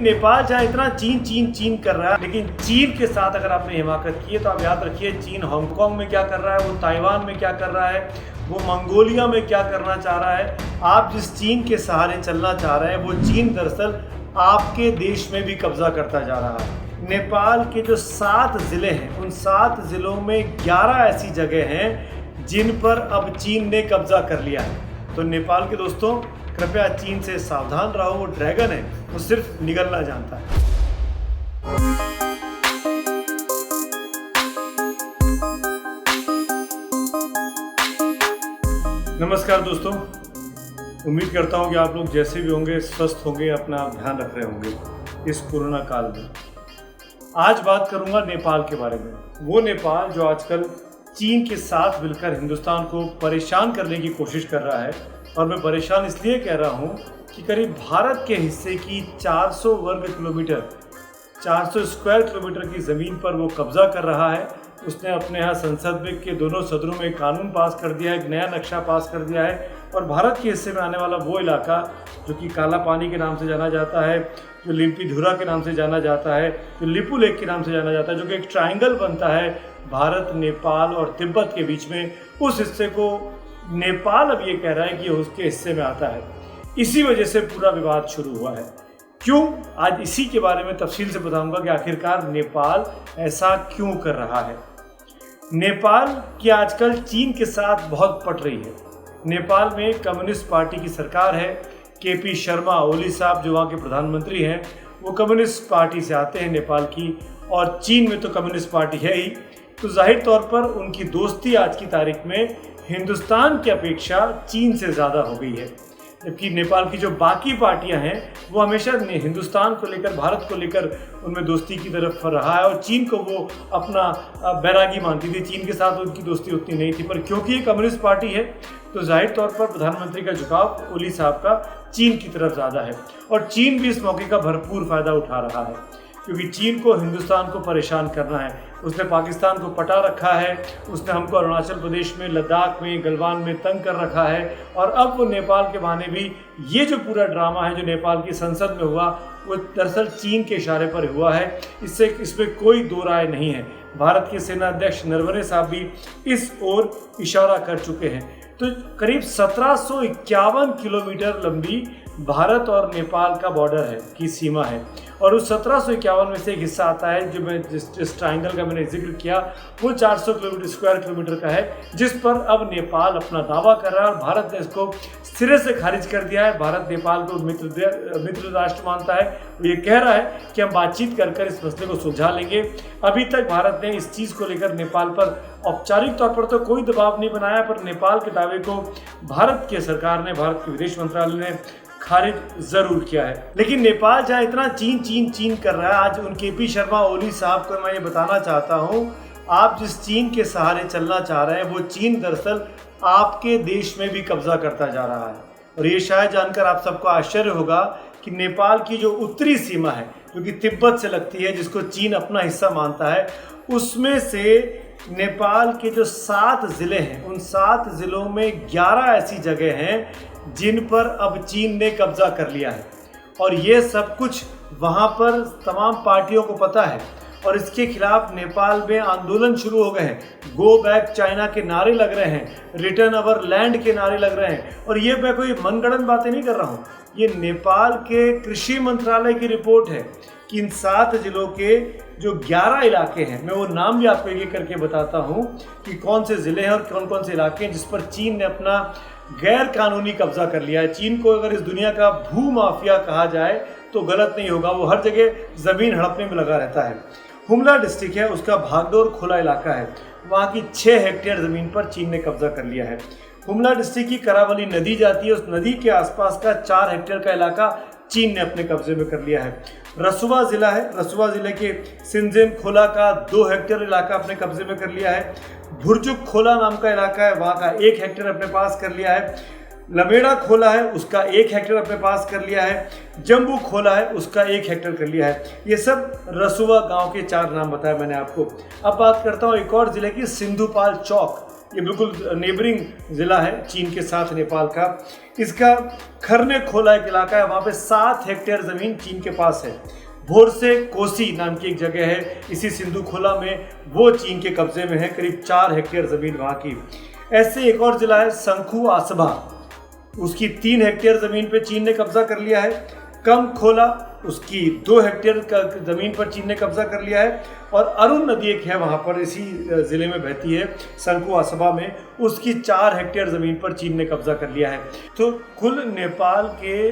नेपाल जहाँ इतना चीन चीन चीन कर रहा है, लेकिन चीन के साथ अगर आपने हिमाकत की है तो आप याद रखिए चीन हांगकांग में क्या कर रहा है, वो ताइवान में क्या कर रहा है, वो मंगोलिया में क्या करना चाह रहा है। आप जिस चीन के सहारे चलना चाह रहे हैं वो चीन दरअसल आपके देश में भी कब्जा करता जा रहा है। नेपाल के जो 7 ज़िले हैं उन 7 ज़िलों में 11 ऐसी जगह हैं जिन पर अब चीन ने कब्जा कर लिया है। तो नेपाल के दोस्तों कृपया चीन से सावधान रहो, वो ड्रैगन है, वो सिर्फ निगलना जानता है। नमस्कार दोस्तों, उम्मीद करता हूँ कि आप लोग जैसे भी होंगे स्वस्थ होंगे, अपना ध्यान रख रहे होंगे इस कोरोना काल में। आज बात करूँगा नेपाल के बारे में। वो नेपाल जो आजकल चीन के साथ मिलकर हिंदुस्तान को परेशान करने की कोशिश कर रहा है। और मैं परेशान इसलिए कह रहा हूँ कि करीब भारत के हिस्से की 400 वर्ग किलोमीटर 400 स्क्वायर किलोमीटर की ज़मीन पर वो कब्जा कर रहा है। उसने अपने यहाँ संसद में के दोनों सदनों में कानून पास कर दिया है, एक नया नक्शा पास कर दिया है। और भारत के हिस्से में आने वाला वो इलाका जो कि काला पानी के नाम से जाना जाता है, जो लिम्पीधुरा के नाम से जाना जाता है, जो लिपू लेक के नाम से जाना जाता है, जो कि एक ट्रायंगल बनता है भारत, नेपाल और तिब्बत के बीच में, उस हिस्से को नेपाल अब ये कह रहा है कि उसके हिस्से में आता है। इसी वजह से पूरा विवाद शुरू हुआ है। क्यों? आज इसी के बारे में तफसील से बताऊंगा कि आखिरकार नेपाल ऐसा क्यों कर रहा है। नेपाल की आजकल चीन के साथ बहुत पट रही है। नेपाल में कम्युनिस्ट पार्टी की सरकार है। केपी शर्मा ओली साहब जो वहाँ के प्रधानमंत्री हैं वो कम्युनिस्ट पार्टी से आते हैं नेपाल की, और चीन में तो कम्युनिस्ट पार्टी है ही। तो जाहिर तौर पर उनकी दोस्ती आज की तारीख में हिंदुस्तान की अपेक्षा चीन से ज़्यादा हो गई है। जबकि नेपाल की जो बाकी पार्टियां हैं वो हमेशा हिंदुस्तान को लेकर, भारत को लेकर उनमें दोस्ती की तरफ रहा है, और चीन को वो अपना बैरागी मानती थी। चीन के साथ उनकी दोस्ती उतनी नहीं थी, पर क्योंकि ये कम्युनिस्ट पार्टी है तो जाहिर तौर पर प्रधानमंत्री का झुकाव ओली साहब का चीन की तरफ ज़्यादा है। और चीन भी इस मौके का भरपूर फ़ायदा उठा रहा है, क्योंकि चीन को हिंदुस्तान को परेशान करना है। उसने पाकिस्तान को पटा रखा है, उसने हमको अरुणाचल प्रदेश में, लद्दाख में, गलवान में तंग कर रखा है। और अब वो नेपाल के बहाने भी ये जो पूरा ड्रामा है जो नेपाल की संसद में हुआ वो दरअसल चीन के इशारे पर हुआ है। इसमें कोई दो राय नहीं है। भारत के सेना अध्यक्ष नरवणे साहब भी इस ओर इशारा कर चुके हैं। तो करीब 1751 किलोमीटर लंबी भारत और नेपाल का बॉर्डर है, की सीमा है। और उस 1751 में से एक हिस्सा आता है जो मैं जिस ट्रायंगल का मैंने जिक्र किया, वो 400 स्क्वायर किलोमीटर का है, जिस पर अब नेपाल अपना दावा कर रहा है। और भारत ने इसको सिरे से खारिज कर दिया है। भारत नेपाल को मित्र राष्ट्र मानता है। वो ये कह रहा है कि हम बातचीत कर इस मसले को सुलझा लेंगे। अभी तक भारत ने इस चीज़ को लेकर नेपाल पर औपचारिक तौर पर तो कोई दबाव नहीं बनाया, पर नेपाल के दावे को भारत की सरकार ने, भारत के विदेश मंत्रालय ने खारिज जरूर किया है। लेकिन नेपाल जहाँ इतना चीन चीन चीन कर रहा है, आज उन केपी शर्मा ओली साहब को मैं ये बताना चाहता हूँ, आप जिस चीन के सहारे चलना चाह रहे हैं वो चीन दरअसल आपके देश में भी कब्जा करता जा रहा है। और ये शायद जानकर आप सबको आश्चर्य होगा कि नेपाल की जो उत्तरी सीमा है, जो कि तिब्बत से लगती है, जिसको चीन अपना हिस्सा मानता है, उसमें से नेपाल के जो 7 ज़िले हैं उन 7 ज़िलों में 11 ऐसी जगह हैं जिन पर अब चीन ने कब्जा कर लिया है। और ये सब कुछ वहाँ पर तमाम पार्टियों को पता है, और इसके खिलाफ नेपाल में आंदोलन शुरू हो गए हैं। गो बैक चाइना के नारे लग रहे हैं, रिटर्न अवर लैंड के नारे लग रहे हैं। और ये मैं कोई मनगढ़ंत बातें नहीं कर रहा हूँ, ये नेपाल के कृषि मंत्रालय की रिपोर्ट है कि इन 7 जिलों के जो 11 इलाके हैं, मैं वो नाम भी आपको एक करके बताता हूँ कि कौन से ज़िले हैं और कौन कौन से इलाके हैं जिस पर चीन ने अपना गैर कानूनी कब्जा कर लिया है। चीन को अगर इस दुनिया का भू माफिया कहा जाए तो गलत नहीं होगा। वो हर जगह ज़मीन हड़पने में लगा रहता है। हुमला डिस्ट्रिक्ट है, उसका भागडोर खुला इलाका है, वहाँ की 6 हेक्टेयर ज़मीन पर चीन ने कब्जा कर लिया है। हुमला डिस्ट्रिक्ट की करावली नदी जाती है, उस नदी के आसपास का 4 हेक्टेयर का इलाका चीन ने अपने कब्जे में कर लिया है। रसुवा ज़िला है, रसुवा ज़िले के सिंजेन खोला का 2 हेक्टेयर इलाका अपने कब्जे में कर लिया है। भुरजुक खोला नाम का इलाका है, वहाँ का 1 हेक्टेयर अपने पास कर लिया है। लमेड़ा खोला है, उसका 1 हेक्टेयर अपने पास कर लिया है। जम्बू खोला है, उसका 1 हेक्टेयर कर लिया है। ये सब रसुवा गांव के 4 नाम बताया मैंने आपको। अब बात करता हूँ एक और ज़िले की, सिंधुपाल चौक। ये बिल्कुल नेबरिंग ज़िला है चीन के साथ नेपाल का। इसका खरने खोला एक इलाका है, वहाँ पे 7 हेक्टेयर ज़मीन चीन के पास है। भोर से कोसी नाम की एक जगह है इसी सिंधु खोला में, वो चीन के कब्जे में है, करीब 4 हेक्टेयर ज़मीन वहाँ की। ऐसे एक और ज़िला है संखू आसबा, उसकी 3 हेक्टेयर ज़मीन पे चीन ने कब्जा कर लिया है। कम खोला, उसकी 2 हेक्टेयर का ज़मीन पर चीन ने कब्जा कर लिया है। और अरुण नदी एक है वहाँ पर, इसी ज़िले में बहती है संखू आसबा में, उसकी 4 हेक्टेयर ज़मीन पर चीन ने कब्जा कर लिया है। तो कुल नेपाल के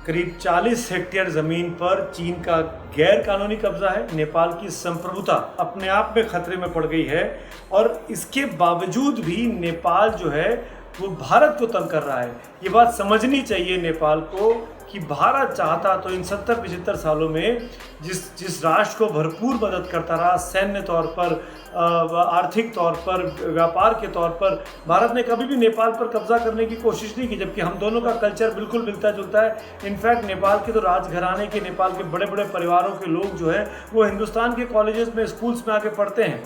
करीब 40 हेक्टेयर ज़मीन पर चीन का गैर कानूनी कब्जा है। नेपाल की संप्रभुता अपने आप में खतरे में पड़ गई है और इसके बावजूद भी नेपाल जो है वो भारत को तंग कर रहा है। ये बात समझनी चाहिए नेपाल को कि भारत चाहता तो इन 70-75 सालों में जिस राष्ट्र को भरपूर मदद करता रहा, सैन्य तौर पर, आर्थिक तौर पर, व्यापार के तौर पर, भारत ने कभी भी नेपाल पर कब्जा करने की कोशिश नहीं की, जबकि हम दोनों का कल्चर बिल्कुल मिलता जुलता है। इनफैक्ट नेपाल के तो राजघराने के, नेपाल के बड़े बड़े परिवारों के लोग जो है वो हिंदुस्तान के कॉलेजेस में, स्कूल्स में आके पढ़ते हैं।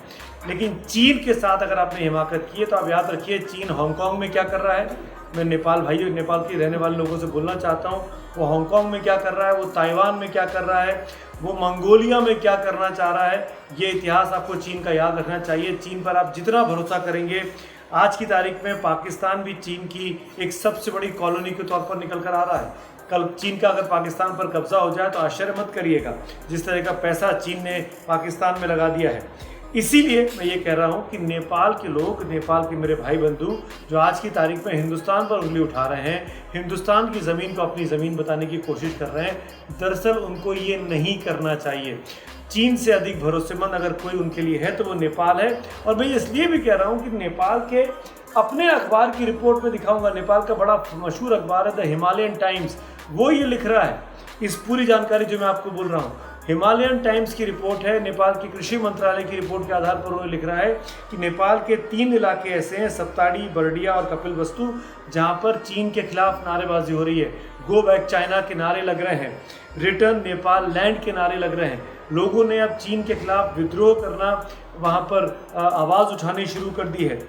लेकिन चीन के साथ अगर आपने हिमाकत की है तो आप याद रखिए चीन हांगकांग में क्या कर रहा है। मैं नेपाल भाइयों, नेपाल के रहने वाले लोगों से बोलना चाहता हूँ, वो हांगकांग में क्या कर रहा है, वो ताइवान में क्या कर रहा है, वो मंगोलिया में क्या करना चाह रहा है, ये इतिहास आपको चीन का याद रखना चाहिए। चीन पर आप जितना भरोसा करेंगे, आज की तारीख में पाकिस्तान भी चीन की एक सबसे बड़ी कॉलोनी के तौर पर निकल कर आ रहा है। कल चीन का अगर पाकिस्तान पर कब्जा हो जाए तो आश्चर्य मत करिएगा, जिस तरह का पैसा चीन ने पाकिस्तान में लगा दिया है। इसीलिए मैं ये कह रहा हूँ कि नेपाल के लोग, नेपाल के मेरे भाई बंधु जो आज की तारीख में हिंदुस्तान पर उंगली उठा रहे हैं, हिंदुस्तान की ज़मीन को अपनी ज़मीन बताने की कोशिश कर रहे हैं, दरअसल उनको ये नहीं करना चाहिए। चीन से अधिक भरोसेमंद अगर कोई उनके लिए है तो वो नेपाल है। और मैं इसलिए भी कह रहा हूँ कि नेपाल के अपने अखबार की रिपोर्ट में दिखाऊंगा, नेपाल का बड़ा मशहूर अखबार है द हिमालयन टाइम्स, वो ये लिख रहा है इस पूरी जानकारी जो मैं आपको बोल रहा हूँ। हिमालयन टाइम्स की रिपोर्ट है, नेपाल की कृषि मंत्रालय की रिपोर्ट के आधार पर वो लिख रहा है कि नेपाल के 3 इलाके ऐसे हैं, सप्ताडी, बर्डिया और कपिलवस्तु, जहां पर चीन के खिलाफ नारेबाजी हो रही है। गो बैक चाइना के नारे लग रहे हैं, रिटर्न नेपाल लैंड के नारे लग रहे हैं। लोगों ने अब चीन के खिलाफ विद्रोह करना, वहां पर आवाज़ उठानी शुरू कर दी है।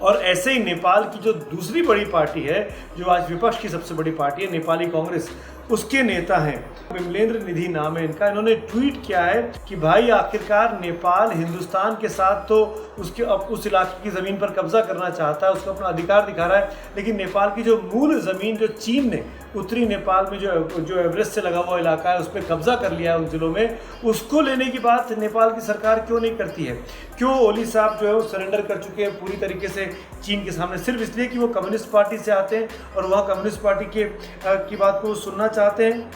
और ऐसे ही नेपाल की जो दूसरी बड़ी पार्टी है, जो आज विपक्ष की सबसे बड़ी पार्टी है, नेपाली कांग्रेस, उसके नेता हैं विमलेंद्र निधि नाम है इनका। इन्होंने ट्वीट किया है कि भाई आखिरकार नेपाल हिंदुस्तान के साथ तो उस इलाके की ज़मीन पर कब्जा करना चाहता है, उसको अपना अधिकार दिखा रहा है, लेकिन नेपाल की जो मूल ज़मीन जो चीन ने उत्तरी नेपाल में जो एवरेस्ट से लगा हुआ इलाका है उस पर कब्जा कर लिया है उन जिलों में, उसको लेने की बात नेपाल की सरकार क्यों नहीं करती है? क्यों ओली साहब जो है वो सरेंडर कर चुके हैं पूरी तरीके से चीन के सामने, सिर्फ इसलिए कि वो कम्युनिस्ट पार्टी से आते हैं और वहाँ कम्युनिस्ट पार्टी की बात को सुनना चाहते हैं।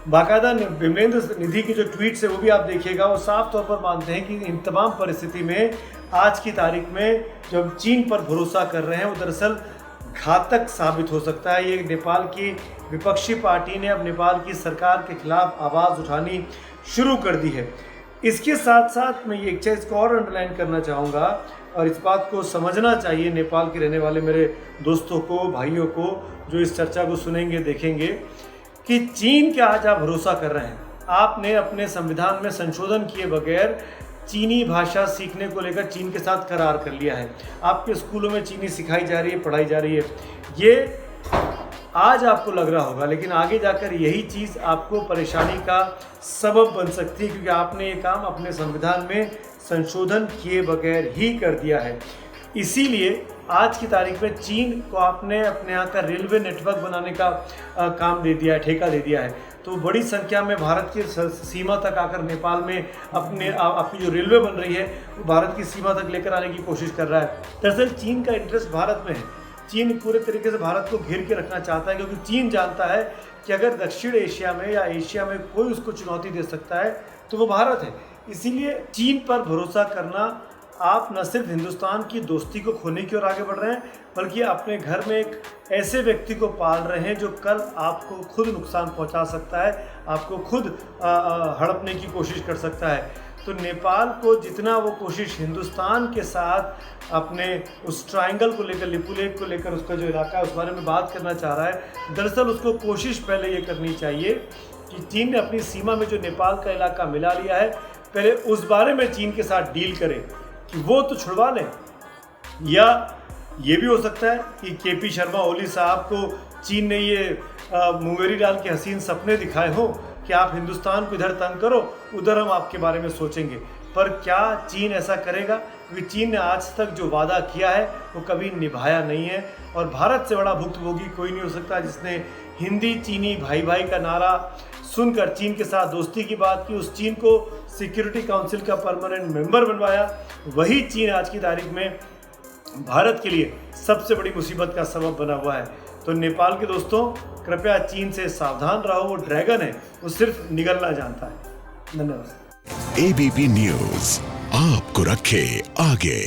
बाकायदा विमलेंद्र निधि की जो ट्वीट्स है वो भी आप देखिएगा, वो साफ तौर पर मानते हैं कि इन तमाम परिस्थिति में आज की तारीख में जो हम चीन पर भरोसा कर रहे हैं वो दरअसल घातक साबित हो सकता है। ये नेपाल की विपक्षी पार्टी ने अब नेपाल की सरकार के खिलाफ आवाज़ उठानी शुरू कर दी है। इसके साथ साथ मैं ये एक चीज़ को और अंडरलाइन करना चाहूँगा और इस बात को समझना चाहिए नेपाल के रहने वाले मेरे दोस्तों को, भाइयों को, जो इस चर्चा को सुनेंगे, देखेंगे कि चीन के आज आप भरोसा कर रहे हैं। आपने अपने संविधान में संशोधन किए बगैर चीनी भाषा सीखने को लेकर चीन के साथ करार कर लिया है। आपके स्कूलों में चीनी सिखाई जा रही है, पढ़ाई जा रही है। ये आज आपको लग रहा होगा, लेकिन आगे जाकर यही चीज़ आपको परेशानी का सबब बन सकती है, क्योंकि आपने ये काम अपने संविधान में संशोधन किए बगैर ही कर दिया है। इसीलिए आज की तारीख में चीन को आपने अपने यहाँ का रेलवे नेटवर्क बनाने का काम दे दिया है, ठेका दे दिया है। तो बड़ी संख्या में भारत की सीमा तक आकर नेपाल में आपकी जो रेलवे बन रही है वो भारत की सीमा तक लेकर आने की कोशिश कर रहा है। दरअसल चीन का इंटरेस्ट भारत में है। चीन पूरे तरीके से भारत को घेर के रखना चाहता है, क्योंकि चीन जानता है कि अगर दक्षिण एशिया में या एशिया में कोई उसको चुनौती दे सकता है तो वो भारत है। इसीलिए चीन पर भरोसा करना, आप न सिर्फ हिंदुस्तान की दोस्ती को खोने की ओर आगे बढ़ रहे हैं, बल्कि अपने घर में एक ऐसे व्यक्ति को पाल रहे हैं जो कल आपको खुद नुकसान पहुंचा सकता है, आपको खुद हड़पने की कोशिश कर सकता है। तो नेपाल को जितना वो कोशिश हिंदुस्तान के साथ अपने उस ट्रायंगल को लेकर, लिपुलेख को लेकर, उसका जो इलाका है उस बारे में बात करना चाह रहा है, दरअसल उसको कोशिश पहले ये करनी चाहिए कि चीन ने अपनी सीमा में जो नेपाल का इलाका मिला लिया है, पहले उस बारे में चीन के साथ डील करे कि वो तो छुड़वा लें, या ये भी हो सकता है कि केपी शर्मा ओली साहब को चीन ने ये मुंगेरी डाल के हसीन सपने दिखाए हो कि आप हिंदुस्तान को इधर तंग करो, उधर हम आपके बारे में सोचेंगे। पर क्या चीन ऐसा करेगा? क्योंकि चीन ने आज तक जो वादा किया है वो कभी निभाया नहीं है, और भारत से बड़ा भुक्तभोगी कोई नहीं हो सकता जिसने हिंदी चीनी भाई भाई का नारा सुनकर चीन के साथ दोस्ती की बात की, उस चीन को सिक्योरिटी काउंसिल का परमानेंट मेंबर बनवाया। वही चीन आज की तारीख में भारत के लिए सबसे बड़ी मुसीबत का सबब बना हुआ है। तो नेपाल के दोस्तों, कृपया चीन से सावधान रहो, वो ड्रैगन है, वो सिर्फ निगलना जानता है। धन्यवाद। एबीपी न्यूज आपको रखे आगे।